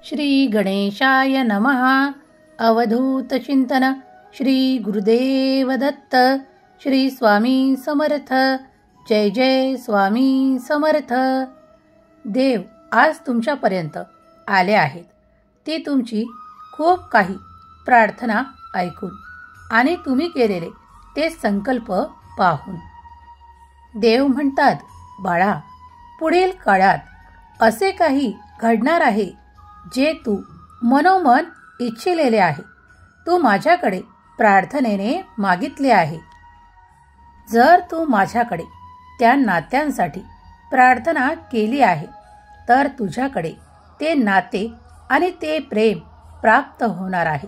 श्री गणेशाय नमः. अवधूत चिंतन. श्री गुरुदेव दत्त. श्री स्वामी समर्थ. जय जय स्वामी समर्थ. देव आज तुमच्यापर्यंत आले आहेत. ते तुमची खूप काही प्रार्थना ऐकून आणि तुम्ही केलेले ते संकल्प पाहून. देव म्हणतात, बाळा, पुढील काळात असे काही घडणार आहे जे तू मनोमन इच्छिलेले आहे. तू माझ्याकडे प्रार्थनेने मागितले आहे. जर तू माझ्याकडे त्या नात्यांसाठी प्रार्थना केली आहे तर तुझ्याकडे ते नाते आणि ते प्रेम प्राप्त होणार आहे.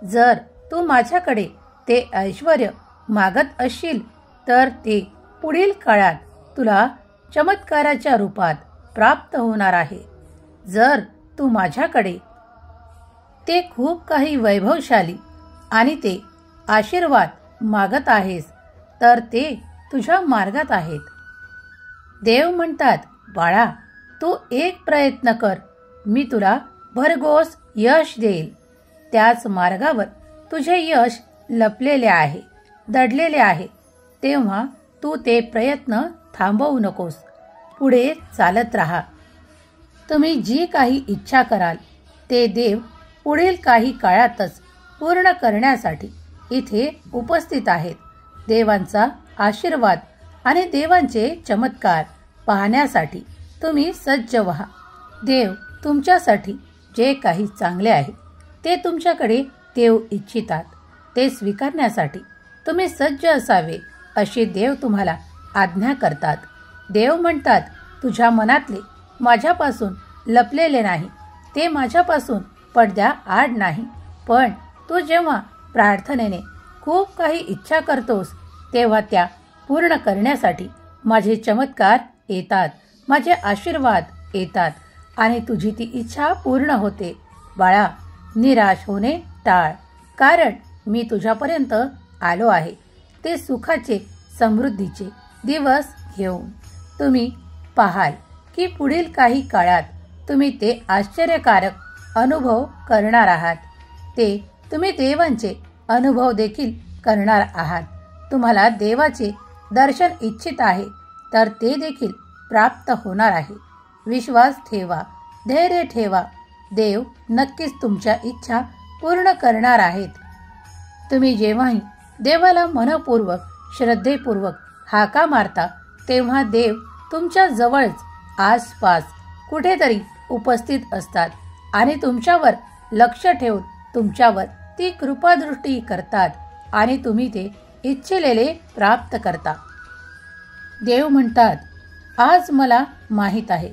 जर तू माझ्याकडे ते ऐश्वर्य मागत असशील तर ते पुढील काळात तुला चमत्काराच्या रूपात प्राप्त होणार आहे. जर तू माझ्याकडे ते खूप काही वैभवशाली आणि ते आशीर्वाद मागत आहेस तर ते तुझ्या मार्गात आहेत. देव म्हणतात, बाळा, तू एक प्रयत्न कर, मी तुला भरघोस यश देईल. त्याच मार्गावर तुझे यश लपलेले आहे, दडलेले आहे. तेव्हा तू ते प्रयत्न थांबवू नकोस, पुढे चालत राहा. तुम्ही जी काही इच्छा कराल ते देव पुढील काही काळातच पूर्ण करण्यासाठी इथे उपस्थित आहेत. देवांचा आशीर्वाद आणि देवांचे चमत्कार पाहण्यासाठी तुम्ही सज्ज व्हा. देव तुमच्यासाठी जे काही चांगले आहे ते तुमच्याकडे देव इच्छितात. ते स्वीकारण्यासाठी तुम्ही सज्ज असावे अशी देव तुम्हाला आज्ञा करतात. देव म्हणतात, तुझ्या मनातले माझ्यापासून लपलेले नाही, ते माझ्यापासून पडद्या आड नाही. पण तू जेव्हा प्रार्थनेने खूप काही इच्छा करतोस तेव्हा त्या पूर्ण करण्यासाठी माझे चमत्कार येतात, माझे आशीर्वाद येतात आणि तुझी ती इच्छा पूर्ण होते. बाळा, निराश होणे टाळ, कारण मी तुझ्यापर्यंत आलो आहे. ते सुखाचे, समृद्धीचे दिवस घेऊन तुम्ही पाहाल की पुढील काही काळात तुम्ही ते आश्चर्यकारक अनुभव करणार आहात. ते तुम्ही देवांचे अनुभव देखील करणार आहात. तुम्हाला देवाचे दर्शन इच्छित आहे तर ते देखील प्राप्त होणार आहे. विश्वास ठेवा, धैर्य ठेवा. देव नक्कीच तुमच्या इच्छा पूर्ण करणार आहेत. तुम्ही जेव्हाही देवाला मनपूर्वक, श्रद्धेपूर्वक हाका मारता तेव्हा देव तुमच्या जवळच, आसपास कुठेतरी उपस्थित असतात आणि तुमच्यावर लक्ष ठेवून तुमच्यावर ती कृपादृष्टी करतात आणि तुम्ही ते इच्छिलेले प्राप्त करता. देव म्हणतात, आज मला माहीत आहे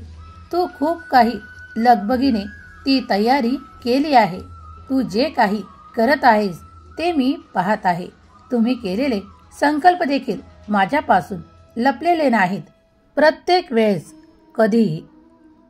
तू खूप काही लगबगीने ती तयारी केली आहे. तू जे काही करत आहेस ते मी पाहत आहे. तुम्ही केलेले संकल्प देखील माझ्यापासून लपलेले नाहीत. प्रत्येक वेळेस, कधीही,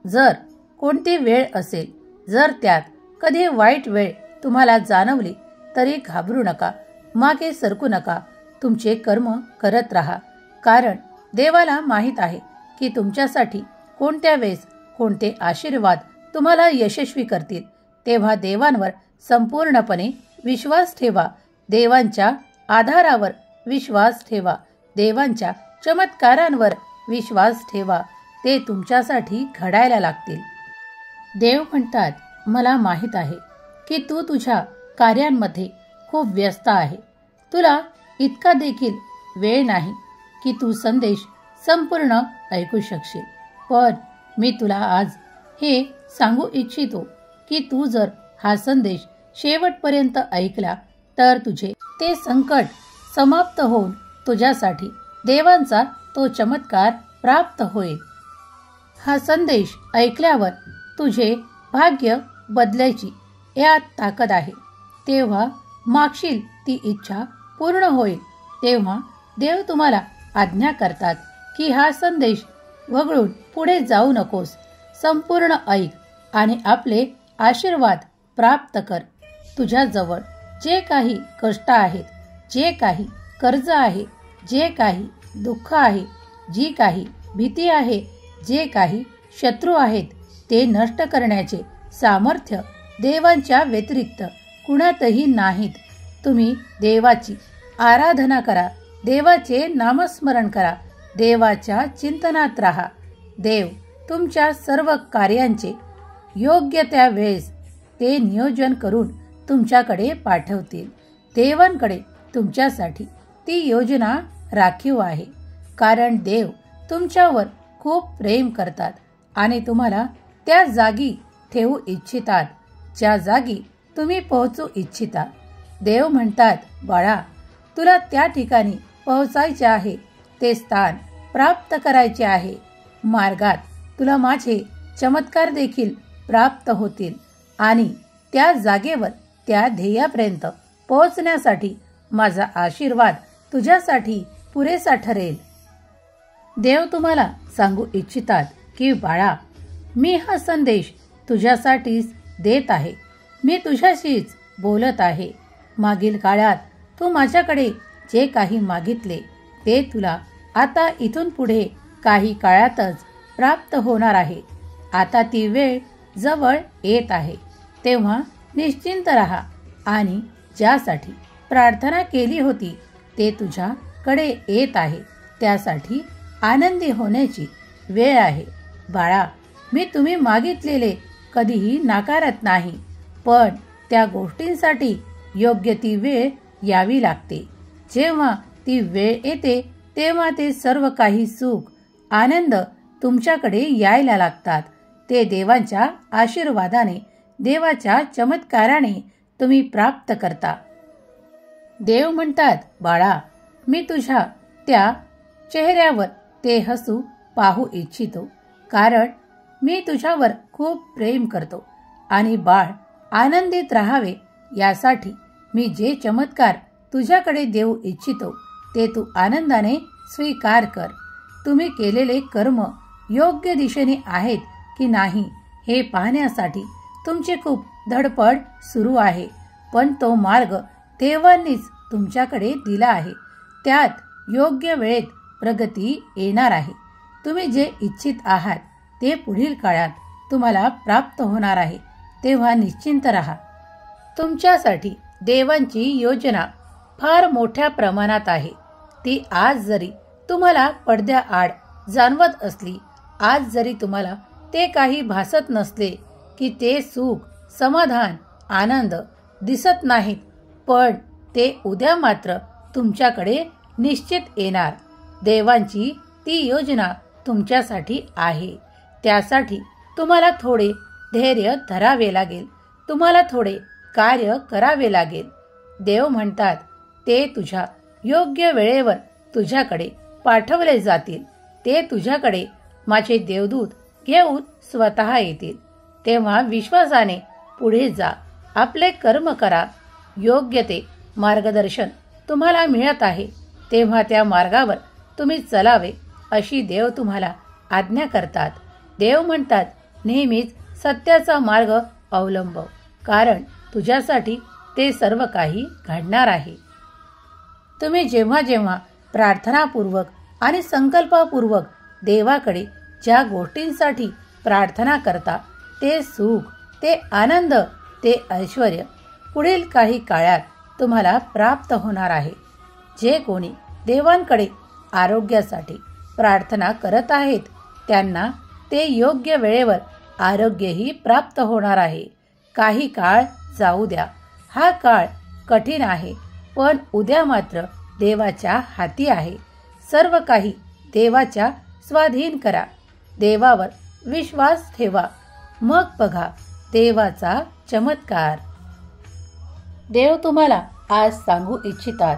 जर कोणती वेळ असेल, जर त्यात कधी वाईट वेळ तुम्हाला जाणवली तरी घाबरू नका, मागे सरकू नका. तुमचे कर्म करत राहा, कारण देवाला माहीत आहे की तुमच्यासाठी कोणत्या वेळेस कोणते आशीर्वाद तुम्हाला यशस्वी करतील. तेव्हा देवांवर संपूर्णपणे विश्वास ठेवा. देवांच्या आधारावर विश्वास ठेवा. देवांच्या चमत्कारांवर विश्वास ठेवा. ते तुमच्यासाठी घडायला लागतील. देव म्हणतात, मला माहीत आहे की तू तुझ्या कार्यांमध्ये खूप व्यस्त आहे. तुला इतका देखील वेळ नाही की तू संदेश संपूर्ण ऐकू शकशील. पण मी तुला आज हे सांगू इच्छितो की तू जर हा संदेश शेवटपर्यंत ऐकला तर तुझे ते संकट समाप्त होऊन तुझ्यासाठी देवांचा तो चमत्कार प्राप्त होईल. हा संदेश ऐकल्यावर तुझे भाग्य बदलायची यात ताकद आहे. तेव्हा मागशील ती इच्छा पूर्ण होईल. तेव्हा देव तुम्हाला आज्ञा करतात की हा संदेश वगळून पुढे जाऊ नकोस. संपूर्ण ऐक आणि आपले आशीर्वाद प्राप्त कर. तुझ्याजवळ जे काही कष्ट आहेत, जे काही कर्ज आहे, जे काही दुःख आहे, जी काही भीती आहे, जे काही शत्रू आहेत ते नष्ट करण्याचे सामर्थ्य देवांच्या व्यतिरिक्त कुणातही नाहीत. तुम्ही देवाची आराधना करा, देवाचे नामस्मरण करा, देवाच्या चिंतनात राहा. देव तुमच्या सर्व कार्यांचे योग्य त्या वेळेस ते नियोजन करून तुमच्याकडे पाठवतील. देवांकडे तुमच्यासाठी ती योजना राखीव आहे, कारण देव तुमच्यावर खूप प्रेम करतात आणि तुम्हाला त्या जागी ठेवू इच्छितात ज्या जागी तुम्ही पोहोचू इच्छिता. देव म्हणतात, बाळा, तुला त्या ठिकाणी पोहोचायचे आहे, ते स्थान प्राप्त करायचे आहे. मार्गात तुला माझे चमत्कार देखील प्राप्त होतील आणि त्या जागेवर त्या ध्येयापर्यंत पोहोचण्यासाठी माझा आशीर्वाद तुझ्यासाठी पुरेसा ठरेल. देव तुम्हाला सांगू इच्छितात की बाळा, मी हा संदेश तुझ्यासाठीच देत आहे. मी तुझ्याशीच बोलत आहे. मागील काळात तू माझ्याकडे जे काही मागितले ते तुला आता इथून पुढे काही काळातच प्राप्त होणार आहे. आता ती वेळ जवळ येत आहे, तेव्हा निश्चिंत राहा आणि ज्यासाठी प्रार्थना केली होती ते तुझ्याकडे येत आहे, त्यासाठी आनंदी होण्याची वेळ आहे. बाळा, मी तुम्ही मागितलेले कधीही नाकारत नाही, पण त्या गोष्टींसाठी योग्य ती वेळ यावी लागते. जेव्हा ती वेळ येते तेव्हा ते सर्व काही सुख, आनंद तुमच्याकडे यायला लागतात. ते देवांच्या आशीर्वादाने, देवाच्या चमत्काराने तुम्ही प्राप्त करता. देव म्हणतात, बाळा, मी तुझ्या त्या चेहऱ्यावर ते हसू पाहू इच्छितो, कारण मी तुझ्यावर खूप प्रेम करतो आणि बाळ आनंदित राहावे यासाठी मी जे चमत्कार तुझ्याकडे देऊ इच्छितो ते तू आनंदाने स्वीकार कर. तुम्ही केलेले कर्म योग्य दिशेने आहेत की नाही हे पाहण्यासाठी तुमची खूप धडपड सुरू आहे, पण तो मार्ग देवांनीच तुमच्याकडे दिला आहे. त्यात योग्य वेळेत प्रगती येणार आहे. तुम्ही जे इच्छित आहात ते पुढील काळात तुम्हाला प्राप्त होणार आहे, तेव्हा निश्चिंत राहा. तुमच्यासाठी देवांची योजना फार मोठ्या प्रमाणात आहे. ती आज जरी तुम्हाला पडद्याआड जाणवत असली, आज जरी तुम्हाला ते काही भासत नसले की ते सुख, समाधान, आनंद दिसत नाहीत, पण ते उद्या मात्र तुमच्याकडे निश्चित येणार. देवांची ती योजना तुमच्यासाठी आहे. त्यासाठी तुम्हाला थोडे धैर्य धरावे लागेल, तुम्हाला थोडे कार्य करावे लागेल. देव म्हणतात, ते तुझ्या योग्य वेळेवर तुझ्याकडे पाठवले जातील. ते तुझ्याकडे माझे देवदूत घेऊन स्वतः येतील. तेव्हा विश्वासाने पुढे जा, आपले कर्म करा. योग्य ते मार्गदर्शन तुम्हाला मिळत आहे, तेव्हा त्या मार्गावर तुम्ही चलावे अशी देव तुम्हाला आज्ञा करतात. देव म्हणतात, नेहमीच सत्याचा मार्ग अवलंबव, कारण तुझ्यासाठी ते सर्व काही घडणार आहे. तुम्ही जेव्हा जेव्हा प्रार्थनापूर्वक आणि संकल्पपूर्वक देवाकडे ज्या गोष्टींसाठी प्रार्थना करता, ते सुख, ते आनंद, ते ऐश्वर्य पुढील काही काळात तुम्हाला प्राप्त होणार आहे. जे कोणी देवांकडे आरोग्यासाठी प्रार्थना करत आहेत त्यांना ते योग्य वेळेवर आरोग्यही प्राप्त होणार आहे. काही काळ जाऊ द्या. हा काळ कठीण आहे, पण उद्या मात्र देवाच्या हाती आहे. सर्व काही देवाच्या स्वाधीन करा. देवावर विश्वास ठेवा, मग बघा देवाचा चमत्कार. देव तुम्हाला आज सांगू इच्छितात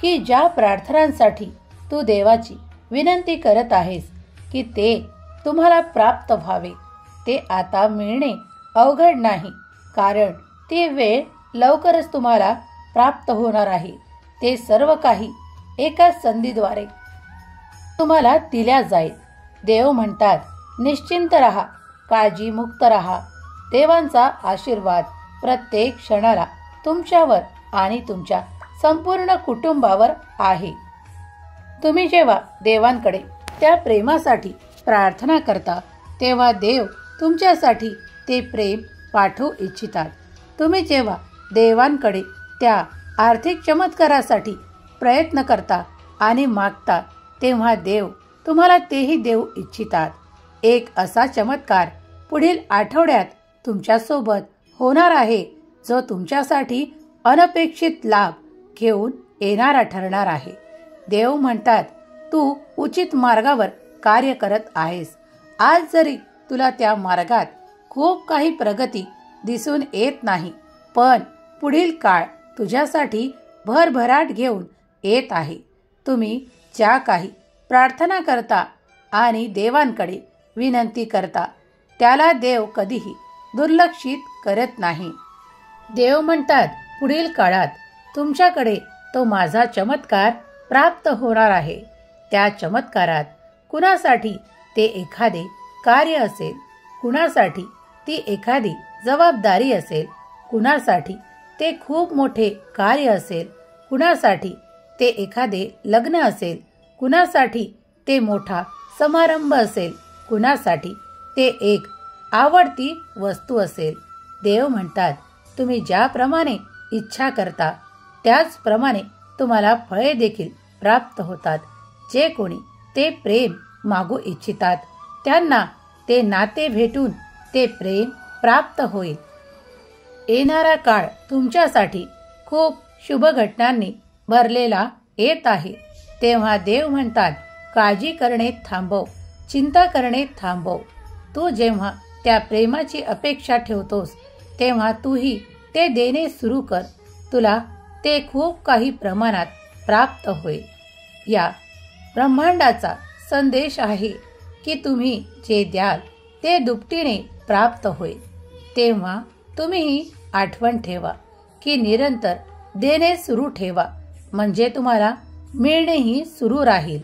की ज्या प्रार्थनांसाठी तू देवाची विनंती करत आहेस की ते तुम्हाला प्राप्त व्हावे, ते आता मिळणे अवघड नाही, कारण ती वेळ लवकरच तुम्हाला प्राप्त होणार आहे. ते सर्व काही एका संधीद्वारे तुम्हाला दिल्या जाईल. देव म्हणतात, निश्चिंत राहा, काळजीमुक्त राहा. देवांचा आशीर्वाद प्रत्येक क्षणाला तुमच्यावर आणि तुमच्या संपूर्ण कुटुंबावर आहे. तुम्ही जेव्हा देवांकडे त्या प्रेमासाठी प्रार्थना करता, तेव्हा देव तुमच्यासाठी ते प्रेम पाठवू इच्छितात. तुम्ही जेव्हा देवांकडे त्या आर्थिक चमत्कारासाठी प्रयत्न करता आणि मागता तेव्हा देव तुम्हाला तेही देऊ इच्छितात. एक असा चमत्कार पुढील आठवड्यात तुमच्यासोबत होणार आहे जो तुमच्यासाठी अनपेक्षित लाभ घेऊन येणारा ठरणार आहे. देव म्हणतात, तू उचित मार्गावर कार्य करत आहेस. आज जरी तुला त्या मार्गात खूप काही प्रगती दिसून येत नाही, पण पुढील काळ तुझ्यासाठी भरभराट घेऊन येत आहे. तुम्ही ज्या काही प्रार्थना करता आणि देवांकडे विनंती करता त्याला देव कधीही दुर्लक्षित करत नाही. देव म्हणतात, पुढील काळात तुमच्याकडे तो माझा चमत्कार प्राप्त होणार आहे. त्या चमत्कारात कुणासाठी ते एखादे कार्य असेल, कुणासाठी ती एखादी जबाबदारी असेल, कुणासाठी ते खूप मोठे कार्य असेल, कुणासाठी ते एखादे लग्न असेल, कुणासाठी ते मोठा समारंभ असेल, कुणासाठी ते एक आवडती वस्तू असेल. देव म्हणतात, तुम्ही ज्याप्रमाणे इच्छा करता त्याचप्रमाणे तुम्हाला फळे देखील प्राप्त होतात. जे कोणी ते प्रेम मागू इच्छितात त्यांना ते नाते भेटून ते प्रेम प्राप्त होईल. येणारा काळ तुमच्यासाठी खूप शुभ घटनांनी भरलेला येत आहे. तेव्हा देव म्हणतात, काळजी करणे थांबव, चिंता करणे थांबव. तू जेव्हा त्या प्रेमाची अपेक्षा ठेवतोस तेव्हा तूही ते देणे सुरू कर. तुला ते खूप काही प्रमाणात प्राप्त होईल. या ब्रह्मांडाचा संदेश आहे की तुम्ही जे द्याल ते दुपटीने प्राप्त होईल. तेव्हा तुम्हीही आठवण ठेवा की निरंतर देणे सुरू ठेवा, म्हणजे तुम्हाला मिळणेही सुरू राहील.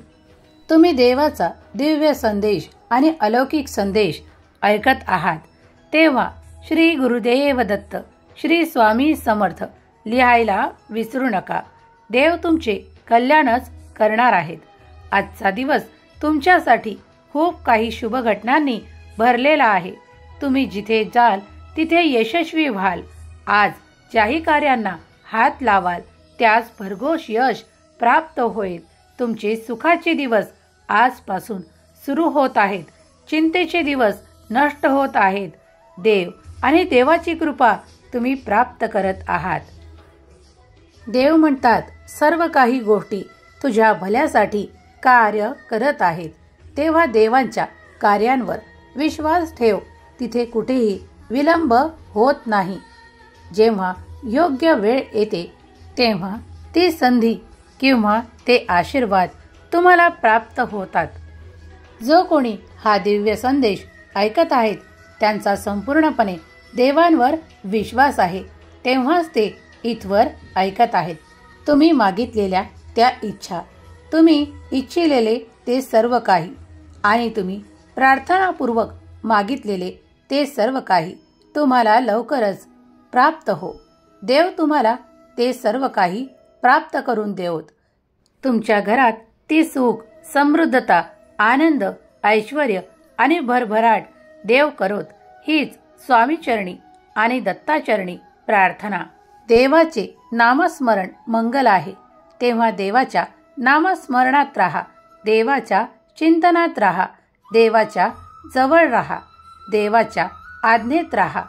तुम्ही देवाचा दिव्य संदेश आणि अलौकिक संदेश ऐकत आहात तेव्हा श्री गुरुदेव दत्त, श्री स्वामी समर्थ लिहायला विसरू नका. देव तुमचे कल्याणच करणार आहेत. आजचा दिवस तुमच्यासाठी खूप काही शुभ घटनांनी भरलेला आहे. तुम्ही जिथे जाल तिथे यशस्वी व्हाल. आज ज्याही कार्यांना हात लावाल त्यास भरघोस यश प्राप्त होईल. तुमचे सुखाचे दिवस आजपासून सुरू होत आहेत. चिंतेचे दिवस नष्ट होत आहेत. देव आणि देवाची कृपा तुम्ही प्राप्त करत आहात. देव म्हणतात, सर्व काही गोष्टी तुझ्या भल्यासाठी कार्य करत आहेत. तेव्हा देवांच्या कार्यांवर विश्वास ठेव. तिथे कुठेही विलंब होत नाही. जेव्हा योग्य वेळ येते तेव्हा ती संधी किंवा ते आशीर्वाद तुम्हाला प्राप्त होतात. जो कोणी हा दिव्य संदेश ऐकत आहेत त्यांचा संपूर्णपणे देवांवर विश्वास आहे. तेव्हाच ते इथवर ऐकत आहेत. तुम्ही मागितलेल्या त्या इच्छा, तुम्ही इच्छिलेले ते सर्व काही आणि तुम्ही प्रार्थनापूर्वक मागितलेले ते सर्व काही तुम्हाला लवकरच प्राप्त हो. देव तुम्हाला ते सर्व काही प्राप्त करून देवोत. तुमच्या घरात ती सुख, समृद्धता, आनंद, ऐश्वर्य आणि भरभराट देव करोत. हीच स्वामीचरणी आणि दत्ताचरणी प्रार्थना. देवाचे नामस्मरण मंगल आहे. तेव्हा देवाच्या नामस्मरणात राहा, देवाच्या चिंतनात राहा, देवाच्या जवळ राहा, देवाच्या आज्ञेत राहा.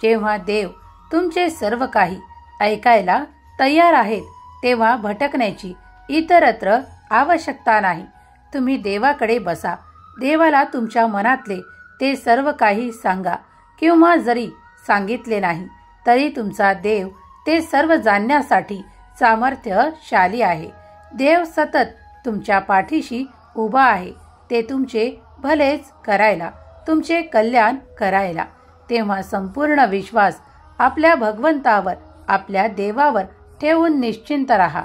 जेव्हा देव तुमचे सर्व काही ऐकायला तयार आहेत तेव्हा भटकण्याची इतरत्र आवश्यकता नाही. तुम्ही देवाकडे बसा. देवाला तुमच्या मनातले ते सर्व काही सांगा किंवा जरी सांगितले नाही तरी तुमचा देव ते सर्व जाणण्यासाठी सामर्थ्यशाली आहे. देव सतत तुमच्या पाठीशी उभा आहे. ते तुमचे भलेच करायला, तुमचे कल्याण करायला. तेव्हा संपूर्ण विश्वास आपल्या भगवंतावर, आपल्या देवावर ठेवून निश्चिंत राहा.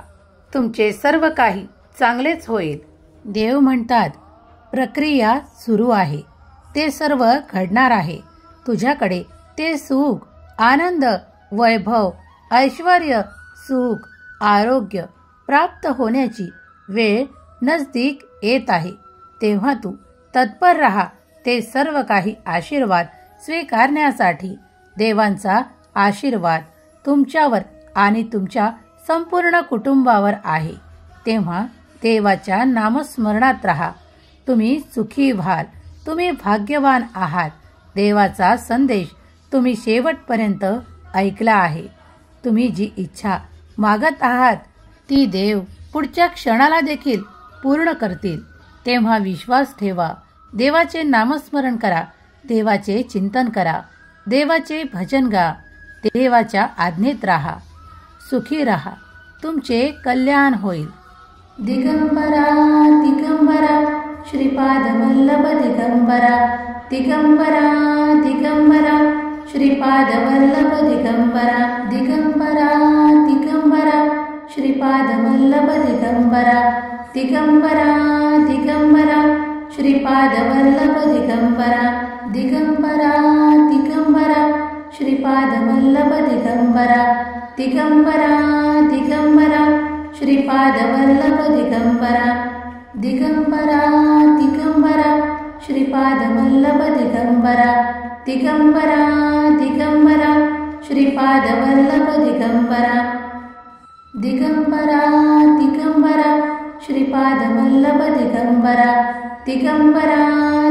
तुमचे सर्व काही चांगलेच होईल. देव म्हणतात, प्रक्रिया सुरू आहे. ते सर्व घडणार आहे. तुझ्याकडे ते सुख, आनंद, वैभव, ऐश्वर्य, सुख, आरोग्य प्राप्त होण्याची वेळ नजदीक येत आहे. तेव्हा तू तत्पर राहा ते सर्व काही आशीर्वाद स्वीकारण्यासाठी. देवांचा आशीर्वाद तुमच्यावर आणि तुमच्या संपूर्ण कुटुंबावर आहे। तेव्हा देवाच्या नामस्मरणात राहा। तुम्ही सुखी व्हाल। तुम्ही भाग्यवान आहात। देवाचा संदेश तुम्ही शेवटपर्यंत ऐकला आहे। तुम्ही जी इच्छा मागत आहात ती देव पुढच्या क्षणाला देखील पूर्ण करतील। तेव्हा विश्वास ठेवा। देवाचे नामस्मरण करा। देवाचे चिंतन करा। देवाचे भजन गा। देवाच्या आज्ञेत राहा। सुखी राहा। तुमचे कल्याण होईल। दिगंबरा दिगंबरा श्रीपाद वल्लभ दिगंबरा दिगंबरा दिगंबरा श्रीपाद वल्लभ दिगंबरा दिगंबरा दिगंबरा श्रीपाद वल्लभ दिगंबरा दिगंबरा दिगंबरा श्रीपाद वल्लभ दिगंबरा दिगंबरा दिगंबरा श्रीपाद वल्लभ दिगंबरा दिगंबरा दिगंबरा श्रीपाद वल्लभ दिगंबरा दिगंबरा दिगंबरा श्रीपाद वल्लभ दिगंबरा दिगंबरा दिगंबरा श्रीपाद वल्लभ दिगंबरा दिगंबरा दिगंबरा श्रीपाद वल्लभ दिगंबरा दिगंबरा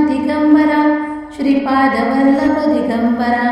दिगंबरा श्रीपाद वल्लभ दिगंबरा